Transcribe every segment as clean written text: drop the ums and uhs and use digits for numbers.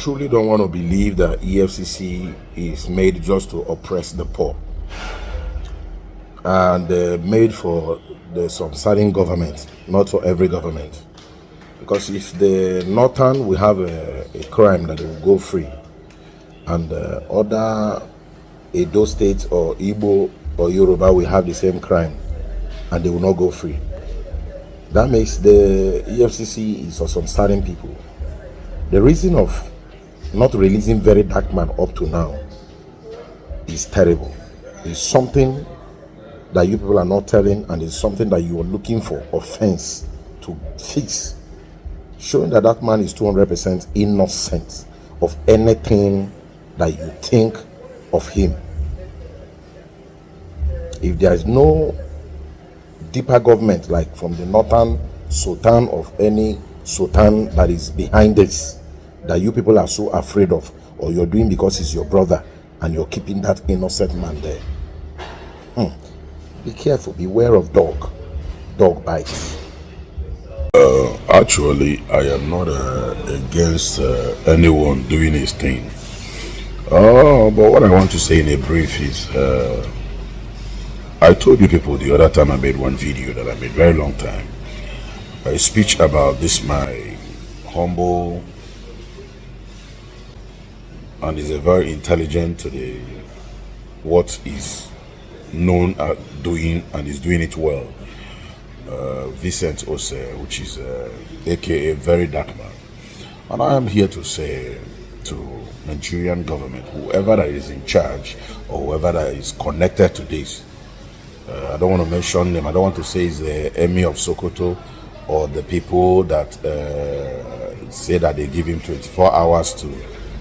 truly don't want to believe that EFCC is made just to oppress the poor and made for some certain government, not for every government. Because if the northern will have a crime that will go free, and other Edo states or Igbo or Yoruba will have the same crime and they will not go free, that makes the EFCC is for some certain people. The reason of not releasing Very Dark Man up to now is terrible. It's something that you people are not telling, and it's something that you are looking for offense to fix, showing that that man is 200% innocent of anything that you think of him. If there is no deeper government, like from the northern sultan of any sultan that is behind this, that you people are so afraid of, or you're doing because he's your brother and you're keeping that innocent man there, be careful, beware of dog bites. Actually, I am not against anyone doing his thing. But what I want to say in a brief is, I told you people the other time I made one video that I made very long time, a speech about this my humble, and is a very intelligent to the what is known at doing, and is doing it well. Vincent Ose, which is aka Very Dark Man. And I am here to say to Nigerian government, whoever that is in charge or whoever that is connected to this, I don't want to mention them, I don't want to say it's the Emir of Sokoto or the people that say that they give him 24 hours to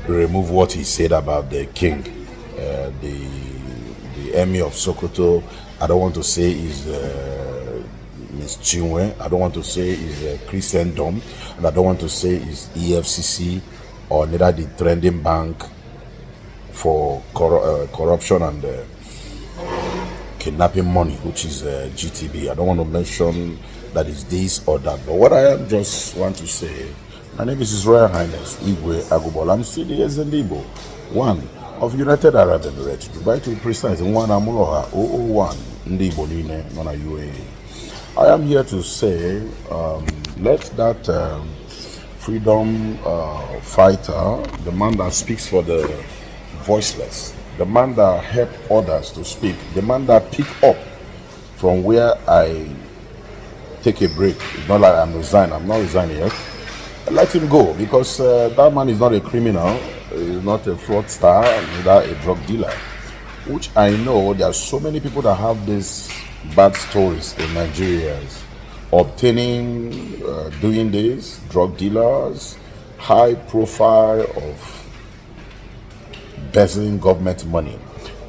remove what he said about the king. The Emir of Sokoto, I don't want to say is Miss Chinwe, I don't want to say is Christendom, and I don't want to say is EFCC or neither the trending bank for corruption and kidnapping money, which is GTB. I don't want to mention that is this or that, but what I am just want to say, my name is His Royal Highness AGUGBAOLA. I'm still the NDI, one of United Arab Emirates, Dubai to be precise, one Amuloha 001 Ndibo Nine, non UAE. I am here to say, let that freedom fighter, the man that speaks for the voiceless, the man that helped others to speak, the man that picked up from where I take a break. It's not like I'm resigned, I'm not resigning yet. Let him go, because that man is not a criminal, he's not a fraudster, neither a drug dealer, which I know there are so many people that have these bad stories in Nigeria, obtaining, doing this, drug dealers, high profile of embezzling government money,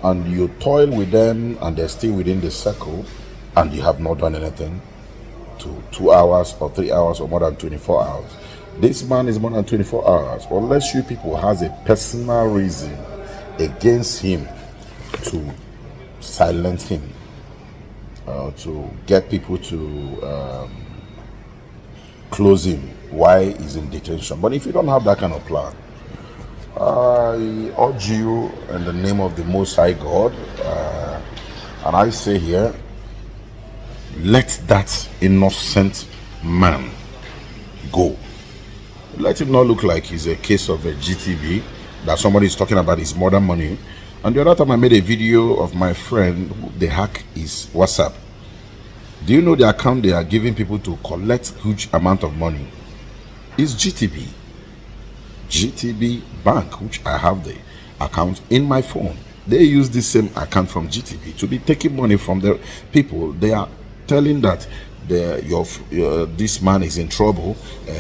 and you toil with them and they're still within the circle and you have not done anything to 2 hours or 3 hours or more than 24 hours. This man is more than 24 hours, unless you people has a personal reason against him to silence him, to get people to close him while he's in detention. But if you don't have that kind of plan, I urge you in the name of the Most High God, and I say here, let that innocent man go. Let him not look like he's a case of a GTB, that somebody is talking about his mother money. And the other time I made a video of my friend, they hack his WhatsApp. Do you know the account they are giving people to collect huge amount of money? It's GTB. GTB Bank, which I have the account in my phone. They use the same account from GTB to be taking money from the people. They are telling that this man is in trouble,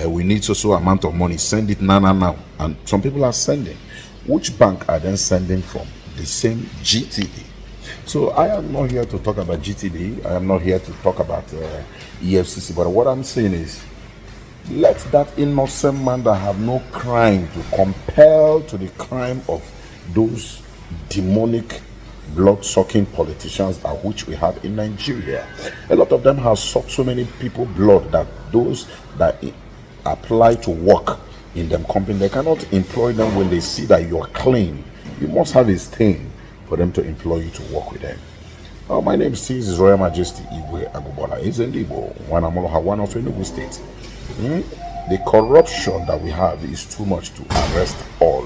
we need so amount of money, send it now. And some people are sending. Which bank are then sending from? The same GTB. So I am not here to talk about GTB, I am not here to talk about EFCC, but what I'm saying is, let that innocent man that have no crime to compel to the crime of those demonic blood-sucking politicians at which we have in Nigeria. A lot of them have sucked so many people blood that those that apply to work in them company. They cannot employ them when they see that you are clean. You must have a stain for them to employ you to work with them. My name is His Royal Majesty AGUGBAOLA, NDI, one of Enugu State. The corruption that we have is too much to arrest all.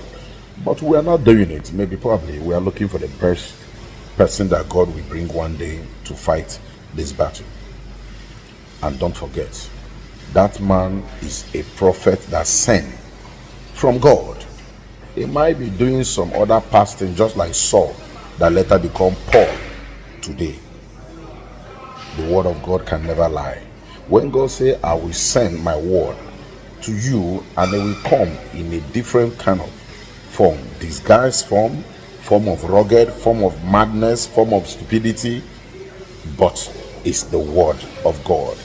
But we are not doing it. Maybe probably we are looking for the best person that God will bring one day to fight this battle. And don't forget, that man is a prophet that sent from God. He might be doing some other past thing, just like Saul, that later become Paul today. The word of God can never lie. When God say, I will send my word to you, and it will come in a different kind of form, disguised form of rugged, form of madness, form of stupidity, but it's the word of God.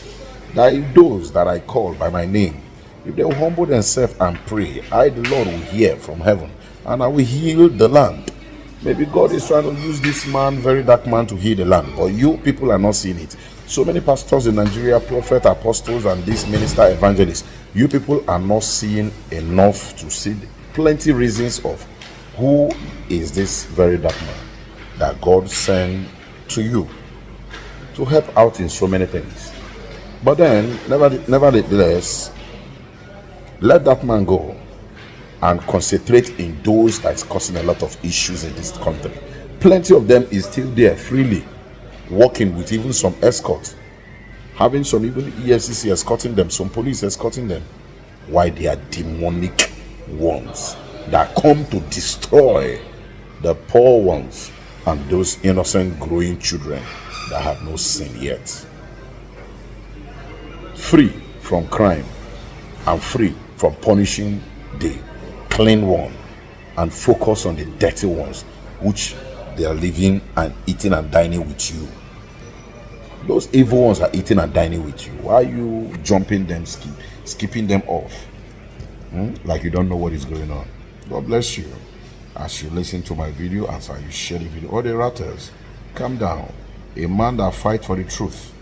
That if those that I call by my name, if they will humble themselves and pray, I, the Lord, will hear from heaven, and I will heal the land. Maybe God is trying to use this man, very dark man, to heal the land, but you people are not seeing it. So many pastors in Nigeria, prophets, apostles, and this minister, evangelists, you people are not seeing enough to see plenty reasons of who is this very dark man that God sent to you to help out in so many things. But then, nevertheless, let that man go and concentrate in those that is causing a lot of issues in this country. Plenty of them is still there freely working with even some escorts, having some even EFCC escorting them, some police escorting them. Why? They are demonic ones that come to destroy the poor ones and those innocent growing children that have no sin yet. Free from crime and free from punishing the clean one, and focus on the dirty ones which they are living and eating and dining with you. Those evil ones are eating and dining with you. Why are you jumping them, skipping them off? Like you don't know what is going on. God bless you as you listen to my video, as you share the video. All the ratters, calm down. A man that fights for the truth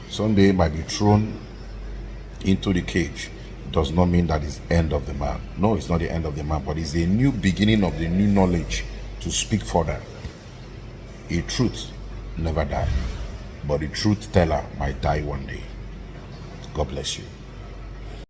someday might be thrown into the cage. Does not mean that is end of the man. No, it's not the end of the man, but it's a new beginning of the new knowledge to speak further. A truth never dies, but the truth teller might die one day. God bless you.